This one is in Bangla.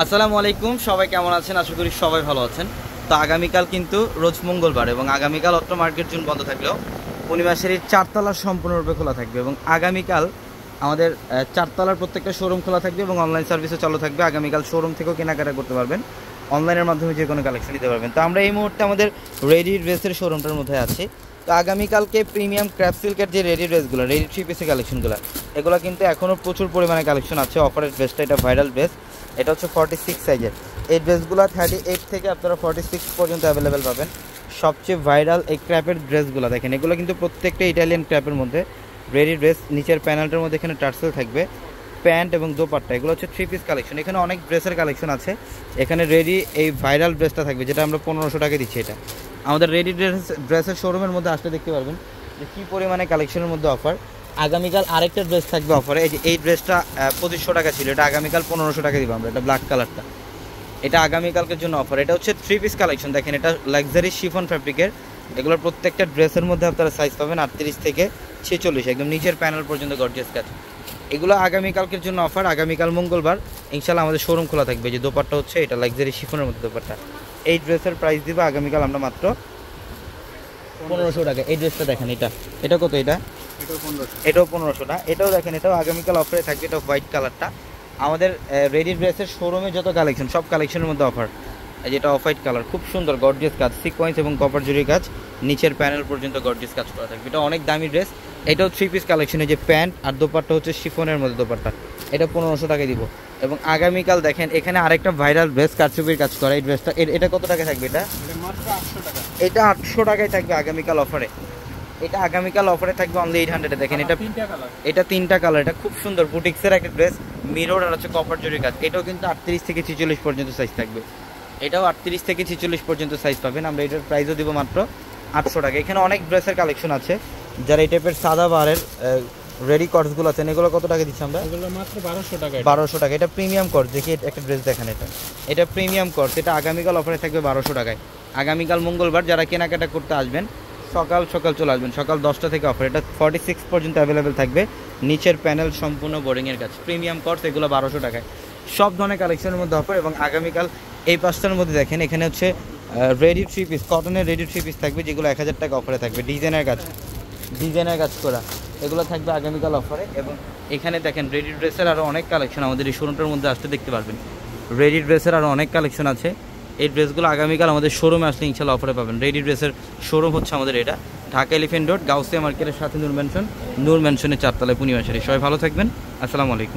আসসালামু আলাইকুম, সবাই কেমন আছেন? আশা করি সবাই ভালো আছেন। তো আগামীকাল কিন্তু রোজ মঙ্গলবার এবং আগামীকাল অত্র মার্কেট জোন বন্ধ থাকলেও পূর্ণিমাশারির চারতলা সম্পূর্ণরূপে খোলা থাকবে এবং আগামীকাল আমাদের চারতলার প্রত্যেকটা শোরুম খোলা থাকবে এবং অনলাইন সার্ভিসও চালু থাকবে। আগামীকাল শোরুম থেকেও কেনাকাটা করতে পারবেন, অনলাইনের মাধ্যমে যে কোনো কালেকশন নিতে পারবেন। তো আমরা এই মুহূর্তে আমাদের রেডি ড্রেসের শোরুমটার মধ্যে আছি। তো আগামীকালকে প্রিমিয়াম ক্র্যাপ সিল্কের যে রেডি ড্রেসগুলো, রেডি থ্রি পিসের কালেকশনগুলো, এগুলো কিন্তু এখনও প্রচুর পরিমাণে কালেকশন আছে। অফারের ড্রেসটা এটা ভাইরাল ড্রেস, এটা হচ্ছে 46 সাইজের। এই ড্রেসগুলো 38 থেকে আপনারা 46 পর্যন্ত অ্যাভেলেবেল পাবেন। সবচেয়ে ভাইরাল এই ক্র্যাপের ড্রেসগুলো দেখেন, এগুলো কিন্তু প্রত্যেকটা ইটালিয়ান ক্র্যাপের মধ্যে রেডি ড্রেস। নিচের প্যানেলটার মধ্যে এখানে টার্সেল থাকবে, প্যান্ট এবং দোপাট্টা, এগুলো হচ্ছে থ্রি পিস কালেকশন। এখানে অনেক ড্রেসের কালেকশন আছে। এখানে রেডি এই ভাইরাল ড্রেসটা থাকবে, যেটা আমরা 1500 টাকা দিচ্ছি। এটা আমাদের রেডি ড্রেসের শোরুমের মধ্যে আসলে দেখতে পারবেন যে কী পরিমাণে কালেকশনের মধ্যে অফার। আগামীকাল আরেকটা ড্রেস থাকবে অফারে। এই ড্রেসটা 2500 টাকা ছিল, এটা আগামীকাল 1500 টাকা দিব আমরা। এটা ব্ল্যাক কালারটা, এটা আগামীকালকের জন্য অফার। এটা হচ্ছে থ্রি পিস কালেকশন। দেখেন এটা লাক্সারি শিফন ফ্যাব্রিকের। এগুলোর প্রত্যেকটা ড্রেসের মধ্যে আপনারা সাইজ পাবেন 38 থেকে 46, একদম নিচের প্যানেল পর্যন্ত গর্জিয়াস কাজ। এগুলো আগামীকালকের জন্য অফার। আগামীকাল মঙ্গলবার ইনশাল্লাহ আমাদের শোরুম খোলা থাকবে। যে দোপাট্টা হচ্ছে এটা লাক্সারি শিফনের মধ্যে দোপাট্টা। এই ড্রেসের প্রাইস দিব আগামীকাল আমরা মাত্র 1500 টাকা। এই ড্রেসটা দেখেন, এটা কত? এটাও 1500 টাকা। এটাও দেখেন, এটাও আগামীকাল অফারে থাকবে। এটা হোয়াইট কালারটা। আমাদের রেডি ড্রেসের শোরুমে যত কালেকশন, সব কালেকশনের মধ্যে অফার। যেটা অফ হোয়াইট কালার, খুব সুন্দর গর্জিয়াস কাজ, সিকোয়েন্স এবং কপার জুরি কাজ, নিচের প্যানেল পর্যন্ত গর্জিয়াস কাজ করা থাকবে। এটা অনেক দামি ড্রেস। এটাও থ্রি পিস কালেকশনে, যে প্যান্ট আর দোপাট্টা হচ্ছে শিফনের মধ্যে দোপাট্টা। এটা 1500 টাকায় দিব। এবং আগামীকাল দেখেন এখানে আরেকটা ভাইরাল ড্রেস, কারচুপির কাজ করা। এই ড্রেসটা এটা কত টাকা থাকবে? এটা 800 টাকায় থাকবে আগামীকাল অফারে। এটা আগামীকাল অফারে থাকবে অনলি 800-এ। দেখেন এটা তিনটা কালার। এটা খুব সুন্দর বুটিক্সের একটা ড্রেস, মিরর আর হচ্ছে কপার জরি কাজ। এটাও কিন্তু 38 থেকে 46 পর্যন্ত সাইজ থাকবে। এটাও 38 থেকে 46 পর্যন্ত সাইজ পাবেন। আমরা এটার প্রাইসও দিব মাত্র 800 টাকা। এখানে অনেক ড্রেসের কালেকশন আছে। যারা এই টাইপের সাদা বারের রেডি কটসগুলো আছেন, এগুলো কত টাকা দিচ্ছি আমরা? এগুলো মাত্র 1200 টাকা। 1200 টাকা। এটা প্রিমিয়াম কটস। দেখি একটা ড্রেস দেখেন, এটা প্রিমিয়াম কটস। এটা আগামীকাল অফারে থাকবে 1200 টাকায়। আগামীকাল মঙ্গলবার যারা কেনাকাটা করতে আসবেন সকাল সকাল চলে আসবেন, সকাল 10টা থেকে অফার। এটা 46 পর্যন্ত অ্যাভেলেবেল থাকবে। নিচের প্যানেল সম্পূর্ণ বোরিংয়ের কাজ, প্রিমিয়াম কটস, এগুলো 1200 টাকায়। সব ধরনের কালেকশনের মধ্যে অফার। এবং আগামীকাল এই পাঁচটার মধ্যে দেখেন, এখানে হচ্ছে রেডি থ্রি পিস, কটনের রেডি থ্রি পিস থাকবে, যেগুলো 1000 টাকা অফারে থাকবে। ডিজাইনের কাজ করা, এগুলো থাকবে আগামীকাল অফারে। এবং এখানে দেখেন রেডি ড্রেসের আরও অনেক কালেকশন আমাদের এই শোরুমটার মধ্যে আসতে দেখতে পারবেন। রেডি ড্রেসের আরও অনেক কালেকশন আছে। এই ড্রেসগুলো আগামীকাল আমাদের শোরুমে আসলে ইনশাল্লাহ অফারে পাবেন। রেডি ড্রেসের শোরুম হচ্ছে আমাদের এটা ঢাকা এলিফেন্ট রোড, গাউসিয়া মার্কেটের সাথে নূর ম্যানশনের 4তলায় পূর্ণিমাশারি। সবাই ভালো থাকবেন। আসসালামু আলাইকুম।